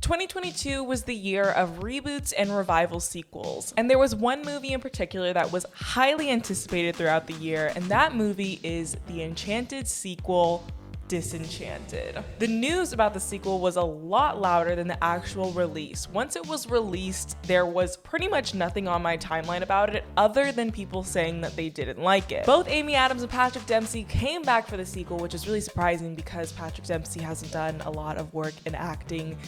2022 was the year of reboots and revival sequels, and there was one movie in particular that was highly anticipated throughout the year, and that movie is the Enchanted sequel, Disenchanted. The news about the sequel was a lot louder than the actual release. Once it was released, there was pretty much nothing on my timeline about it other than people saying that they didn't like it. Both Amy Adams and Patrick Dempsey came back for the sequel, which is really surprising because Patrick Dempsey hasn't done a lot of work in acting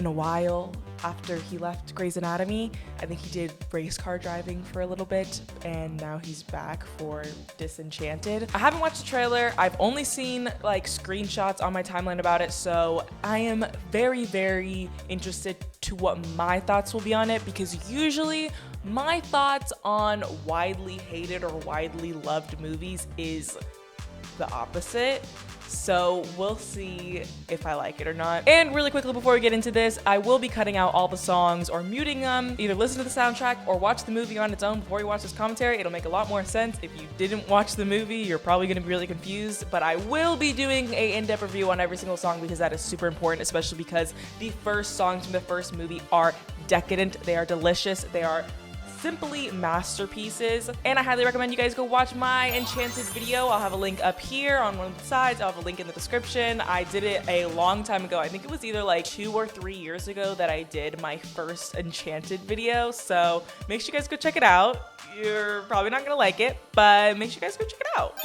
in a while after he left Grey's Anatomy. I think he did race car driving for a little bit, and now he's back for Disenchanted. I haven't watched the trailer. I've only seen like screenshots on my timeline about it, so I am very, very interested to what my thoughts will be on it, because usually my thoughts on widely hated or widely loved movies is the opposite. So we'll see if I like it or not. And really quickly before we get into this, I will be cutting out all the songs or muting them. Either listen to the soundtrack or watch the movie on its own before you watch this commentary. It'll make a lot more sense. If you didn't watch the movie, you're probably gonna be really confused, but I will be doing an in-depth review on every single song because that is super important, especially because the first songs from the first movie are decadent. They are delicious. They are simply masterpieces, and I highly recommend you guys go watch my Enchanted video. I'll have a link up here on one of the sides. I'll have a link in the description. I did it a long time ago. I think it was either like 2 or 3 years ago that I did my first Enchanted video, so make sure you guys go check it out. You're probably not gonna like it, but make sure you guys go check it out.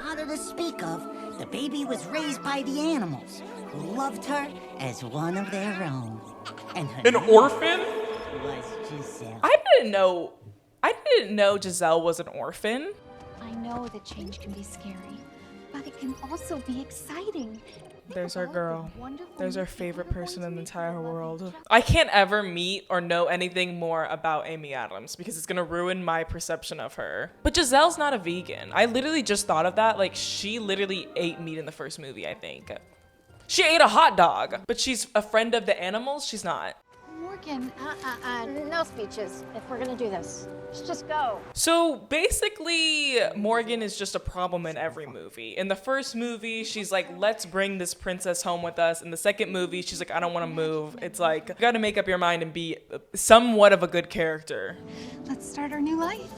Father to speak of, the baby was raised by the animals, who loved her as one of their own. And her An orphan? was Giselle. I didn't know Giselle was an orphan. I know that change can be scary, but it can also be exciting. There's our girl. There's our favorite person in the entire world. I can't ever meet or know anything more about Amy Adams because it's gonna ruin my perception of her. But Giselle's not a vegan. I literally just thought of that. Like, she literally ate meat in the first movie, I think. She ate a hot dog, but she's a friend of the animals. She's not. Morgan, no speeches if we're gonna do this. Let's just go. So basically, Morgan is just a problem in every movie. In the first movie, she's like, let's bring this princess home with us. In the second movie, she's like, I don't want to move. It's like, you gotta make up your mind and be somewhat of a good character. Let's start our new life.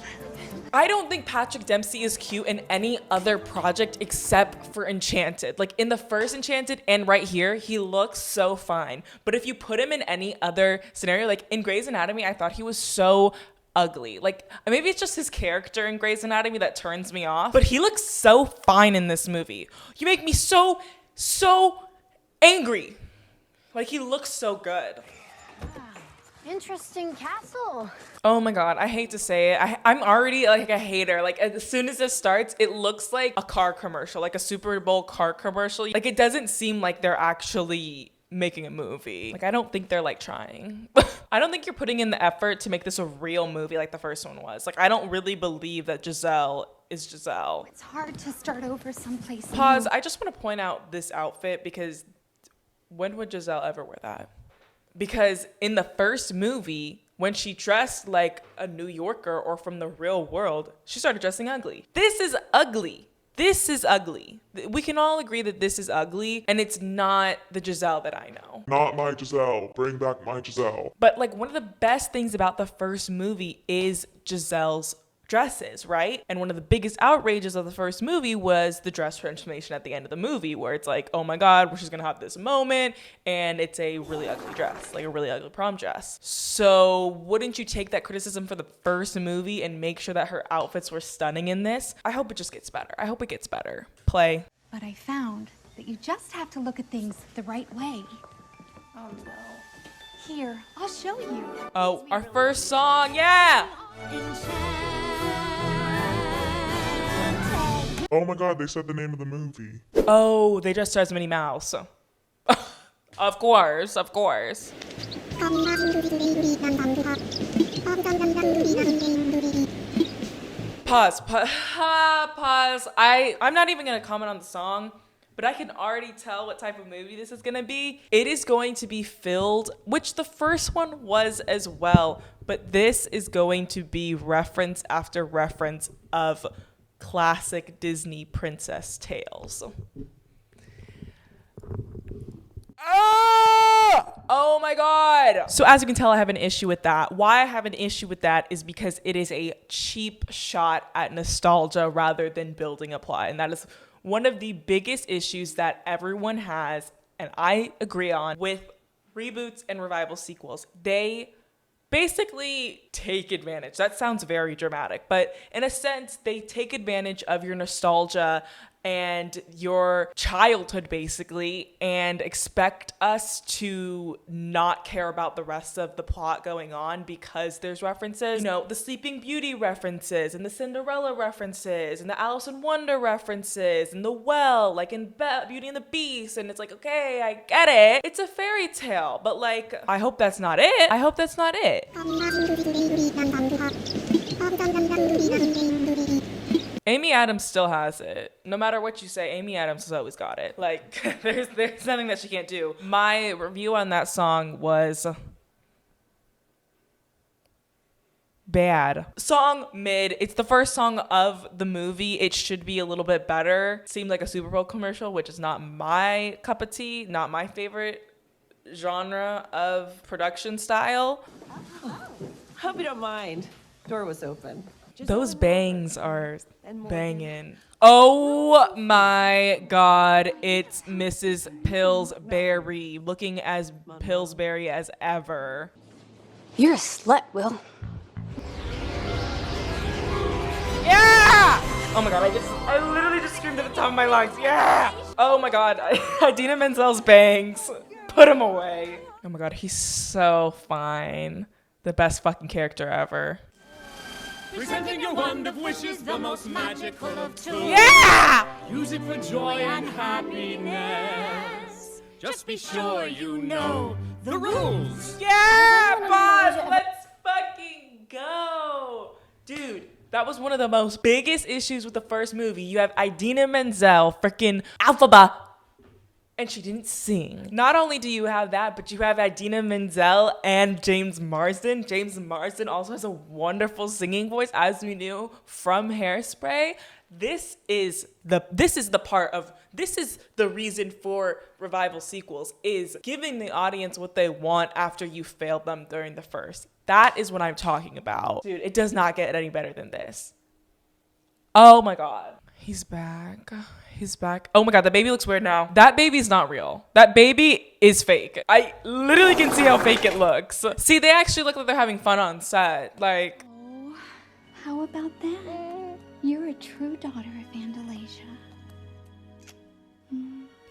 I don't think Patrick Dempsey is cute in any other project except for Enchanted. Like in the first Enchanted and right here, he looks so fine. But if you put him in any other scenario, like in Grey's Anatomy, I thought he was so ugly. Like maybe it's just his character in Grey's Anatomy that turns me off, but he looks so fine in this movie. You make me so angry. Like he looks so good. Interesting castle. Oh my god, I hate to say it. I'm already like a hater. Like as soon as this starts, it looks like a car commercial, like a Super Bowl car commercial. Like it doesn't seem like they're actually making a movie. Like I don't think they're like trying. I don't think you're putting in the effort to make this a real movie like the first one was. Like I don't really believe that Giselle is Giselle. It's hard to start over someplace. Pause. I just want to point out this outfit because when would Giselle ever wear that? Because in the first movie, when she dressed like a New Yorker or from the real world, she started dressing ugly. This is ugly. This is ugly. We can all agree that this is ugly, and it's not the Giselle that I know. Not my Giselle. Bring back my Giselle. But like one of the best things about the first movie is Giselle's dresses, right? And one of the biggest outrages of the first movie was the dress transformation at the end of the movie, where it's like, oh my god, she's gonna have this moment, and it's a really ugly dress, like a really ugly prom dress. So wouldn't you take that criticism for the first movie and make sure that her outfits were stunning in this? I hope it just gets better. I hope it gets better. Play. But I found that you just have to look at things the right way. Oh no. Here, I'll show you. Oh, our first song, yeah! Oh my god, they said the name of the movie. Oh, they dressed her as Minnie Mouse. Of course, of course. Pause. I'm not even gonna comment on the song, but I can already tell what type of movie this is gonna be. It is going to be filled, which the first one was as well, but this is going to be reference after reference of classic Disney princess tales. Oh my God. So as you can tell, I have an issue with that. Why I have an issue with that is because it is a cheap shot at nostalgia rather than building a plot. And that is one of the biggest issues that everyone has, and I agree on, with reboots and revival sequels. They basically take advantage. That sounds very dramatic, but in a sense, they take advantage of your nostalgia and your childhood basically and expect us to not care about the rest of the plot going on because there's references, the Sleeping Beauty references and the Cinderella references and the Alice in Wonder references and the well, like in Beauty and the Beast. And it's like, okay, I get it. It's a fairy tale, but like, I hope that's not it. I hope that's not it. Amy Adams still has it. No matter what you say, Amy Adams has always got it. Like, there's nothing that she can't do. My review on that song was bad. Song mid. It's the first song of the movie. It should be a little bit better. Seemed like a Super Bowl commercial, which is not my cup of tea, not my favorite genre of production style. Hope you don't mind. Door was open. Those bangs are banging. Oh my God, it's Mrs. Pillsbury, looking as Pillsbury as ever. You're a slut, Will. Yeah! Oh my God, I literally just screamed at the top of my lungs. Yeah! Oh my God, Idina Menzel's bangs. Put him away. Oh my God, he's so fine. The best fucking character ever. Presenting your wand of wishes, the most magical of tools. Yeah! Use it for joy and happiness. Just be sure you know the rules. Yeah, boss! Let's fucking go! Dude, that was one of the most biggest issues with the first movie. You have Idina Menzel, freaking Alphaba, and she didn't sing. Not only do you have that, but you have Idina Menzel and James Marsden. James Marsden also has a wonderful singing voice, as we knew from Hairspray. This is the reason for revival sequels, is giving the audience what they want after you failed them during the first. That is what I'm talking about. Dude, it does not get any better than this. Oh my God. He's back. He's back. Oh my God, the baby looks weird now. That baby's not real. That baby is fake. I literally can see how fake it looks. See, they actually look like they're having fun on set. Like, Oh, how about that? You're a true daughter of Andalasia.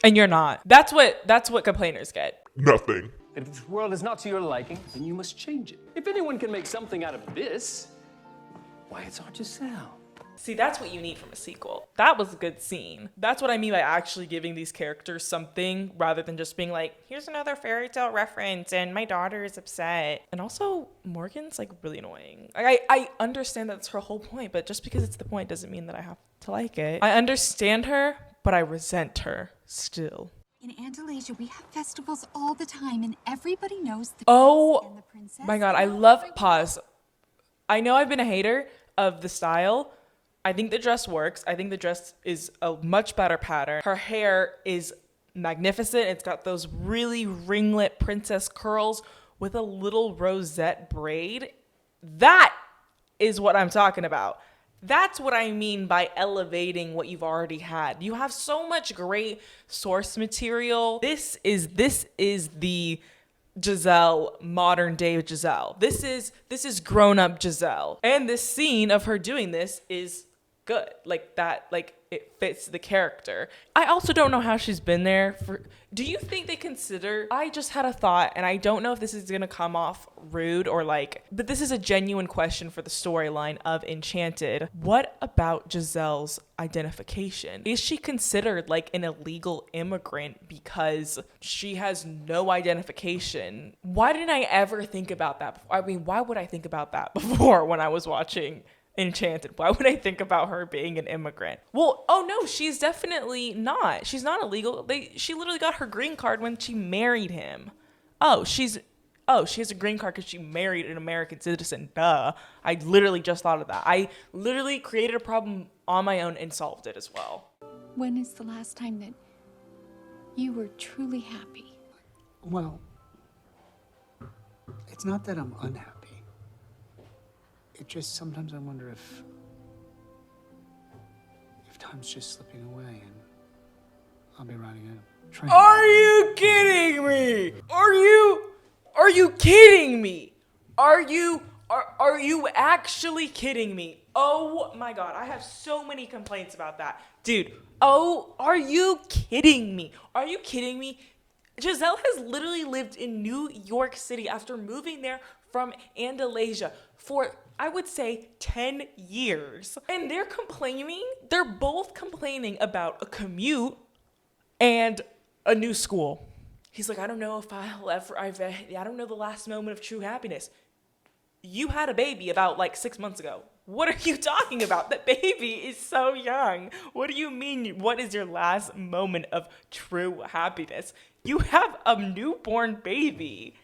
and you're not. That's what complainers get. Nothing. If this world is not to your liking, then you must change it. If anyone can make something out of this, why, it's our Giselle. See, that's what you need from a sequel. That was a good scene. That's what I mean by actually giving these characters something rather than just being like, here's another fairy tale reference and my daughter is upset. And also, Morgan's like really annoying. Like, I understand that's her whole point, but just because it's the point doesn't mean that I have to like it. I understand her, but I resent her still. In Andalasia, we have festivals all the time, and everybody knows the Oh prince and the princess. my God, I love, pause. I know I've been a hater of the style. I think the dress works. I think the dress is a much better pattern. Her hair is magnificent. It's got those really ringlet princess curls with a little rosette braid. That is what I'm talking about. That's what I mean by elevating what you've already had. You have so much great source material. This is the Giselle, modern day Giselle. This is grown up Giselle. And this scene of her doing this is good. Like that, like it fits the character. I also don't know how she's been there for. Do you think they consider? I just had a thought, and I don't know if this is gonna come off rude or like, but this is a genuine question for the storyline of Enchanted. What about Giselle's identification? Is she considered like an illegal immigrant because she has no identification? Why didn't I ever think about that before? I mean, why would I think about that before when I was watching Enchanted? Why would I think about her being an immigrant? Well, oh no, she's definitely not. She's not illegal. She literally got her green card when she married him. She has a green card because she married an American citizen. Duh. I literally just thought of that. I literally created a problem on my own and solved it as well. When is the last time that you were truly happy? Well, It's not that I'm unhappy. It just sometimes I wonder if time's just slipping away and I'll be riding a train. Are you kidding me? Are you kidding me? Are you actually kidding me? Oh my god, I have so many complaints about that. Dude, oh, are you kidding me? Are you kidding me? Giselle has literally lived in New York City after moving there from Andalusia for, I would say, 10 years. And they're both complaining about a commute and a new school. He's like, I don't know if I don't know the last moment of true happiness. You had a baby about like 6 months ago. What are you talking about? That baby is so young. What do you mean? What is your last moment of true happiness? You have a newborn baby.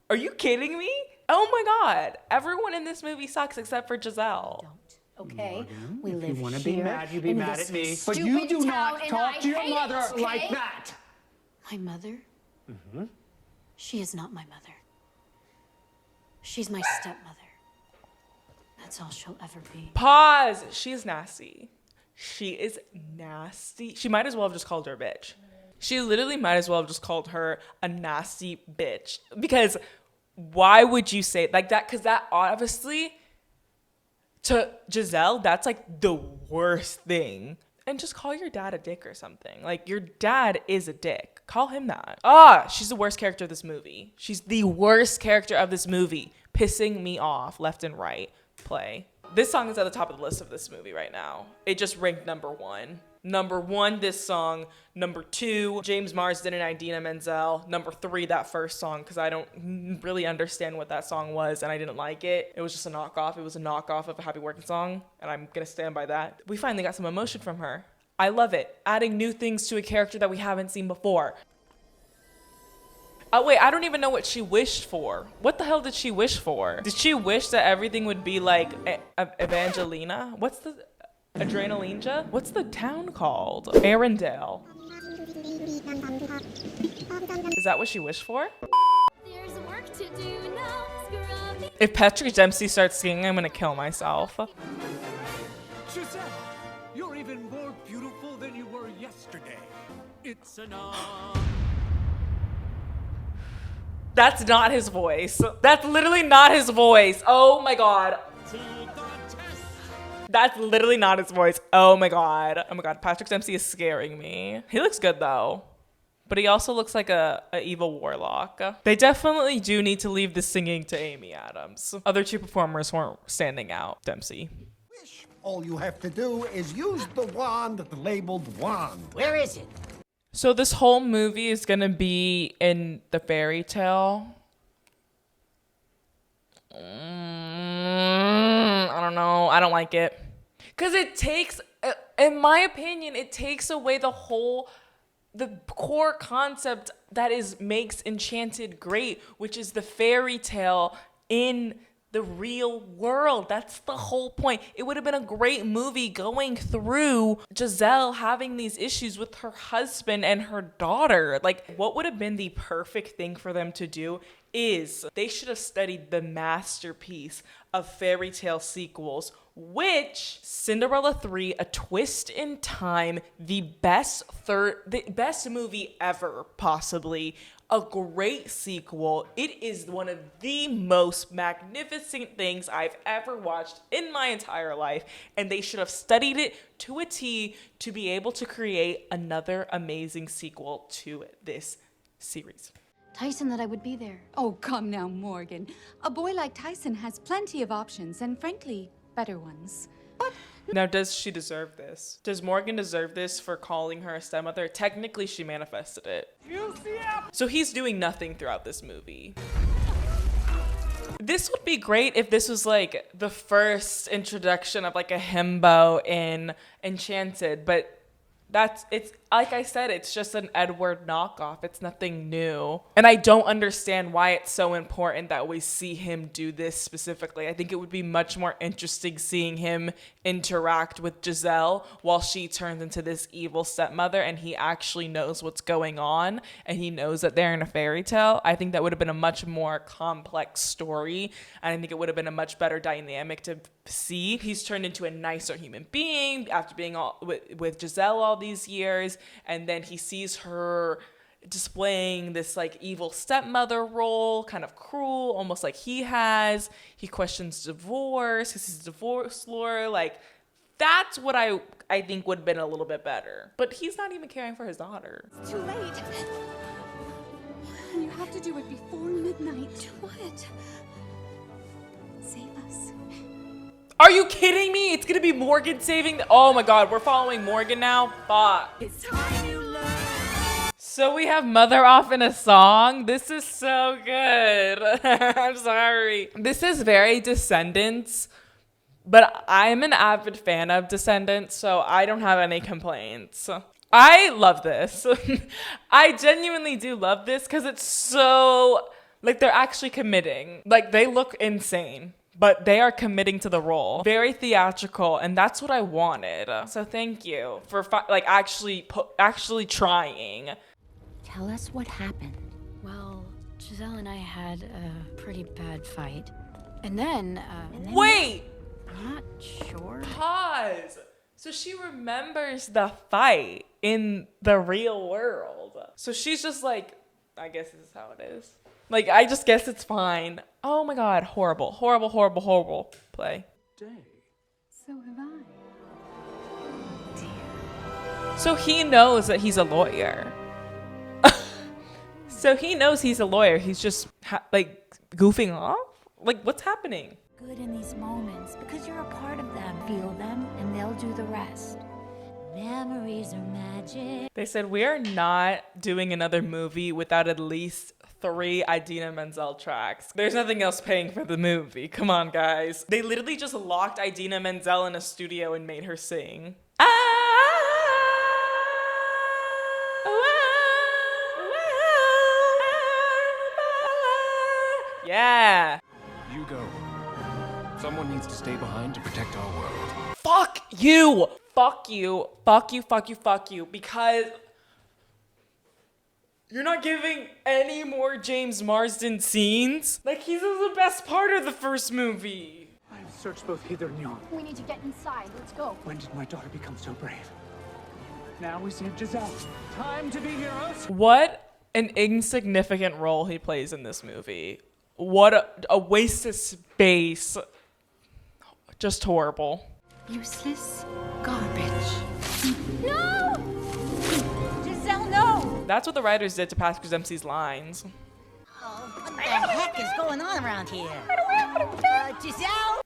Are you kidding me? Oh my god. Everyone in this movie sucks except for Giselle. Okay? Morgan, We if live you want to here be mad, you be in mad this at me. But stupid you do town, not and talk I to your hate mother it, okay? like that. My mother? Mm-hmm. She is not my mother. She's my stepmother. That's all she'll ever be. Pause. She's nasty. She is nasty. She might as well have just called her a bitch. She literally might as well have just called her a nasty bitch. Because why would you say like that? Because that obviously, to Giselle, that's like the worst thing. And just call your dad a dick or something. Like, your dad is a dick. Call him that. She's the worst character of this movie. She's the worst character of this movie. Pissing me off left and right. Play. This song is at the top of the list of this movie right now. It just ranked number 1. Number 1, this song. Number 2, James Marsden and Idina Menzel. Number 3, that first song, because I don't really understand what that song was, and I didn't like it. It was just a knockoff. It was a knockoff of a Happy Working song, and I'm going to stand by that. We finally got some emotion from her. I love it. Adding new things to a character that we haven't seen before. Oh, wait, I don't even know what she wished for. What the hell did she wish for? Did she wish that everything would be like Evangelina? What's the... Adrenalinja? What's the town called? Arendelle. Is that what she wished for? There's work to do now, scrubby. If Patrick Dempsey starts singing, I'm gonna kill myself. Giselle, you're even more beautiful than you were yesterday. It's enough. That's not his voice. That's literally not his voice. Oh my god. That's literally not his voice. Oh my god. Oh my god. Patrick Dempsey is scaring me. He looks good though. But he also looks like a evil warlock. They definitely do need to leave the singing to Amy Adams. Other 2 performers weren't standing out. Dempsey. All you have to do is use the wand labeled wand. Where is it? So this whole movie is gonna be in the fairy tale. I don't know. I don't like it. Because it takes, in my opinion, it takes away the core concept that makes Enchanted great, which is the fairy tale in the real world. That's the whole point. It would have been a great movie going through Giselle having these issues with her husband and her daughter. Like, what would have been the perfect thing for them to do is they should have studied the masterpiece of fairy tale sequels, which Cinderella 3, A Twist in Time, the best movie ever, possibly. A great sequel. It is one of the most magnificent things I've ever watched in my entire life, and they should have studied it to a T to be able to create another amazing sequel to this series. Tyson that I would be there. Oh, come now, Morgan. A boy like Tyson has plenty of options, and frankly, better ones. But now, does she deserve this? Does Morgan deserve this for calling her a stepmother? Technically, she manifested it. So he's doing nothing throughout this movie. This would be great if this was like the first introduction of like a himbo in Enchanted, but like I said, it's just an Edward knockoff. It's nothing new. And I don't understand why it's so important that we see him do this specifically. I think it would be much more interesting seeing him interact with Giselle while she turns into this evil stepmother and he actually knows what's going on and he knows that they're in a fairy tale. I think that would have been a much more complex story, and I think it would have been a much better dynamic to see. He's turned into a nicer human being after being all with Giselle all these years, and then he sees her displaying this like evil stepmother role, kind of cruel, almost like he has. He questions divorce, he's a divorce lawyer. Like, that's what I think would have been a little bit better. But he's not even caring for his daughter. It's too late. You have to do it before midnight. What? Save us. Are you kidding me? It's gonna be Morgan saving oh my god, we're following Morgan now? Fuck. It's time you learn. So we have Mother off in a song. This is so good. I'm sorry. This is very Descendants, but I'm an avid fan of Descendants, so I don't have any complaints. I love this. I genuinely do love this because it's so, like, they're actually committing. Like, they look insane, but they are committing to the role. Very theatrical, and that's what I wanted. So thank you for actually trying. Tell us what happened. Well, Giselle and I had a pretty bad fight. And then, Wait! I'm not sure. Pause. So she remembers the fight in the real world. So she's just like, I guess this is how it is. Like, I just guess it's fine. Oh my god, horrible, horrible, horrible, horrible play. Day. So have I. So he knows that he's a lawyer. So he knows he's a lawyer. He's just like goofing off? Like, what's happening? Good in these moments because you're a part of them. Feel them and they'll do the rest. Memories are magic. They said, we are not doing another movie without at least 3 Idina Menzel tracks. There's nothing else paying for the movie. Come on, guys. They literally just locked Idina Menzel in a studio and made her sing. Yeah. You go. Someone needs to stay behind to protect our world. Fuck you. Fuck you. Fuck you. Fuck you. Fuck you. Because you're not giving any more James Marsden scenes. Like, he's the best part of the first movie. I've searched both Heather and Yon. We need to get inside. Let's go. When did my daughter become so brave? Now we save Giselle. Time to be heroes. What an insignificant role he plays in this movie. What a waste of space. Just horrible. Useless garbage. No! Giselle, no! That's what the writers did to Pastor Dempsey's lines. Oh, what the heck is going on around here? Giselle?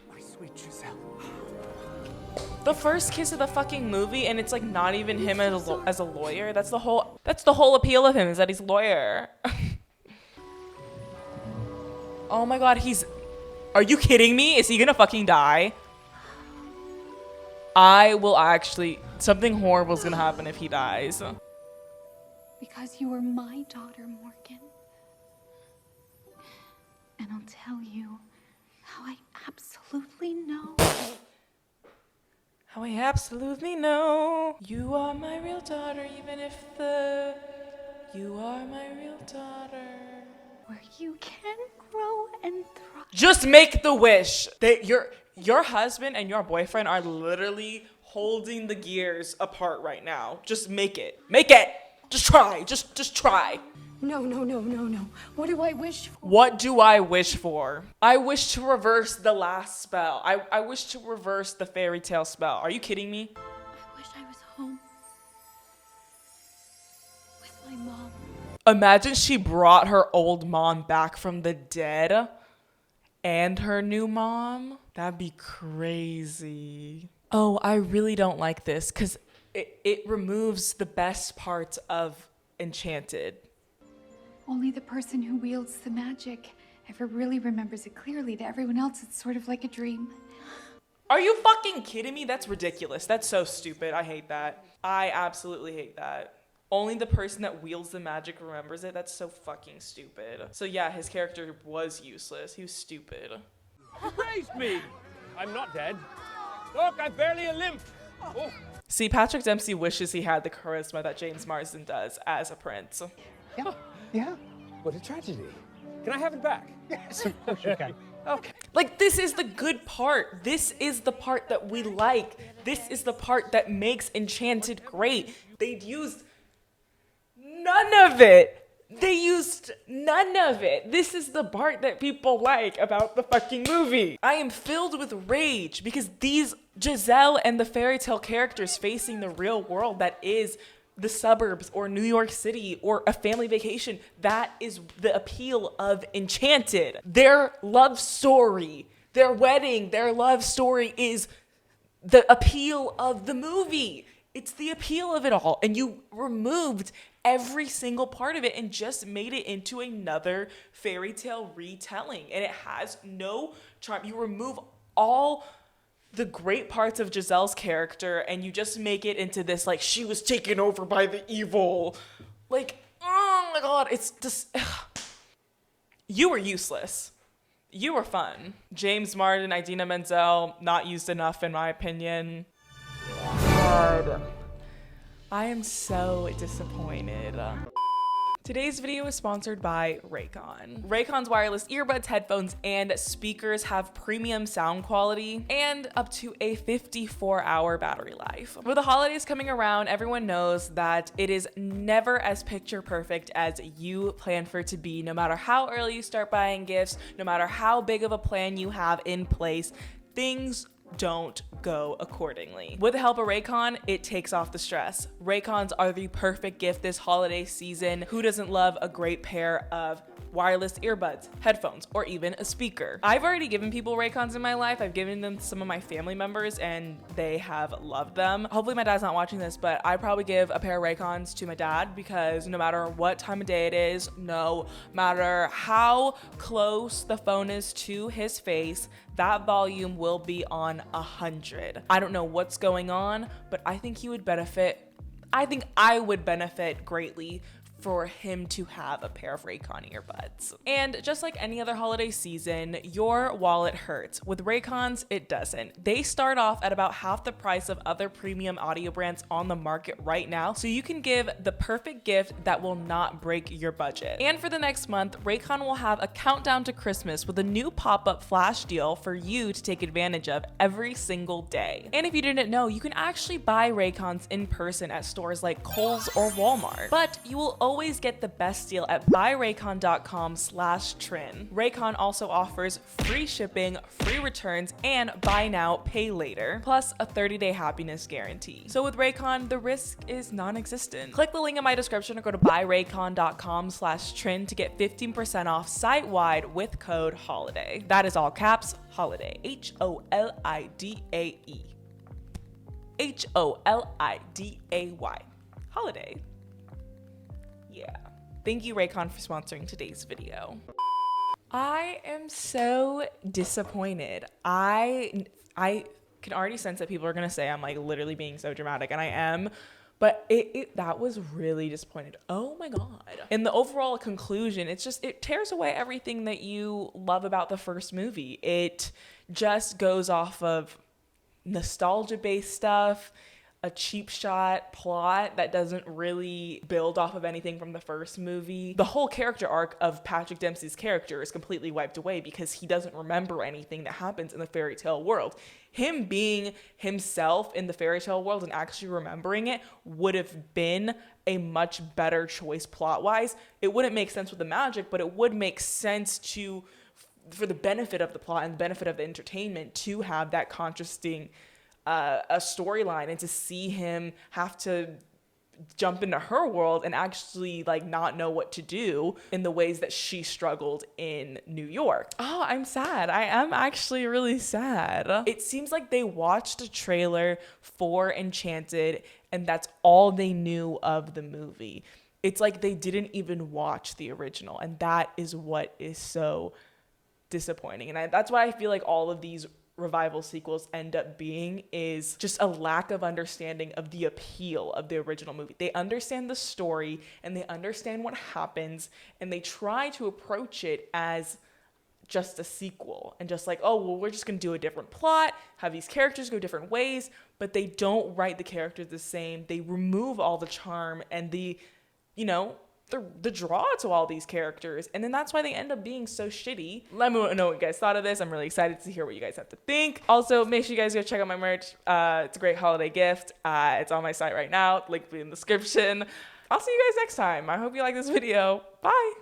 My sweet Giselle. The first kiss of the fucking movie, and it's like not even him as a lawyer. That's the whole appeal of him, is that he's a lawyer. Oh my god, are you kidding me? Is he gonna fucking die? Something horrible is gonna happen if he dies. Because you were my daughter, Morgan. And I'll tell you how I absolutely know. How I absolutely know you are my real daughter, even if you are my real daughter. Where you can grow and thrive. Just make the wish. Your husband and your boyfriend are literally holding the gears apart right now. Just make it. Make it. Just try. Just try. No. What do I wish for? What do I wish for? I wish to reverse the last spell. I wish to reverse the fairy tale spell. Are you kidding me? I wish I was home. With my mom. Imagine she brought her old mom back from the dead and her new mom. That'd be crazy. Oh, I really don't like this because it removes the best parts of Enchanted. Only the person who wields the magic ever really remembers it clearly. To everyone else, it's sort of like a dream. Are you fucking kidding me? That's ridiculous. That's so stupid. I hate that. I absolutely hate that. Only the person that wields the magic remembers it. That's so fucking stupid. So yeah, his character was useless. He was stupid. You raised me! I'm not dead. Look, I'm barely a limp. Oh. See, Patrick Dempsey wishes he had the charisma that James Marsden does as a prince. Yeah, yeah. What a tragedy. Can I have it back? Yes, of course you can. Okay. Like, this is the good part. This is the part that we like. This is the part that makes Enchanted great. They used none of it. They used none of it. This is the part that people like about the fucking movie. I am filled with rage because these Giselle and the fairy tale characters facing the real world that is the suburbs or New York City or a family vacation, that is the appeal of Enchanted. Their love story, their wedding, their love story is the appeal of the movie. It's the appeal of it all. And you removed every single part of it and just made it into another fairy tale retelling. And it has no charm. You remove all the great parts of Giselle's character and you just make it into this, like, she was taken over by the evil. Like, oh my God, it's just... You were useless. You were fun. James Marsden, Idina Menzel, not used enough in my opinion. God. I am so disappointed. Today's video is sponsored by Raycon. Raycon's wireless earbuds, headphones, and speakers have premium sound quality and up to a 54-hour battery life. With the holidays coming around, everyone knows that it is never as picture perfect as you plan for it to be, no matter how early you start buying gifts, no matter how big of a plan you have in place, things don't go accordingly. With the help of Raycon, it takes off the stress. Raycons are the perfect gift this holiday season. Who doesn't love a great pair of wireless earbuds, headphones, or even a speaker? I've already given people Raycons in my life. I've given them to some of my family members and they have loved them. Hopefully my dad's not watching this, but I'd probably give a pair of Raycons to my dad because no matter what time of day it is, no matter how close the phone is to his face, that volume will be on 100. I don't know what's going on, but I think he would benefit. I think I would benefit greatly for him to have a pair of Raycon earbuds. And just like any other holiday season, your wallet hurts. With Raycons, it doesn't. They start off at about half the price of other premium audio brands on the market right now, so you can give the perfect gift that will not break your budget. And for the next month, Raycon will have a countdown to Christmas with a new pop-up flash deal for you to take advantage of every single day. And if you didn't know, you can actually buy Raycons in person at stores like Kohl's or Walmart, but you will always get the best deal at buyraycon.com/Trin. Raycon also offers free shipping, free returns, and buy now, pay later, plus a 30-day happiness guarantee. So with Raycon, the risk is non-existent. Click the link in my description or go to buyraycon.com/Trin to get 15% off site-wide with code HOLIDAY. That is all caps, HOLIDAY. HOLIDAE. HOLIDAY. Holiday. Yeah. Thank you, Raycon, for sponsoring today's video. I am so disappointed. I can already sense that people are gonna say I'm like literally being so dramatic, and I am, but that was really disappointed. Oh my God. And the overall conclusion, it tears away everything that you love about the first movie. It just goes off of nostalgia-based stuff, a cheap shot plot that doesn't really build off of anything from the first movie. The whole character arc of Patrick Dempsey's character is completely wiped away because he doesn't remember anything that happens in the fairy tale world. Him being himself in the fairy tale world and actually remembering it would have been a much better choice plot-wise. It wouldn't make sense with the magic, but it would make sense for the benefit of the plot and the benefit of the entertainment to have that contrasting a storyline, and to see him have to jump into her world and actually like not know what to do in the ways that she struggled in New York. Oh, I'm sad. I am actually really sad. It seems like they watched a trailer for Enchanted and that's all they knew of the movie. It's like they didn't even watch the original, and that is what is so disappointing. And that's why I feel like all of these revival sequels end up being is just a lack of understanding of the appeal of the original movie. They understand the story and they understand what happens, and they try to approach it as just a sequel and just like, oh, well, we're just gonna do a different plot, have these characters go different ways, but they don't write the characters the same. They remove all the charm and the draw to all these characters, and then that's why they end up being so shitty. Let me know what you guys thought of this. I'm really excited to hear what you guys have to think. Also, make sure you guys go check out my merch. It's a great holiday gift. It's on my site right now, link will be in the description. I'll see you guys next time. I hope you like this video. Bye.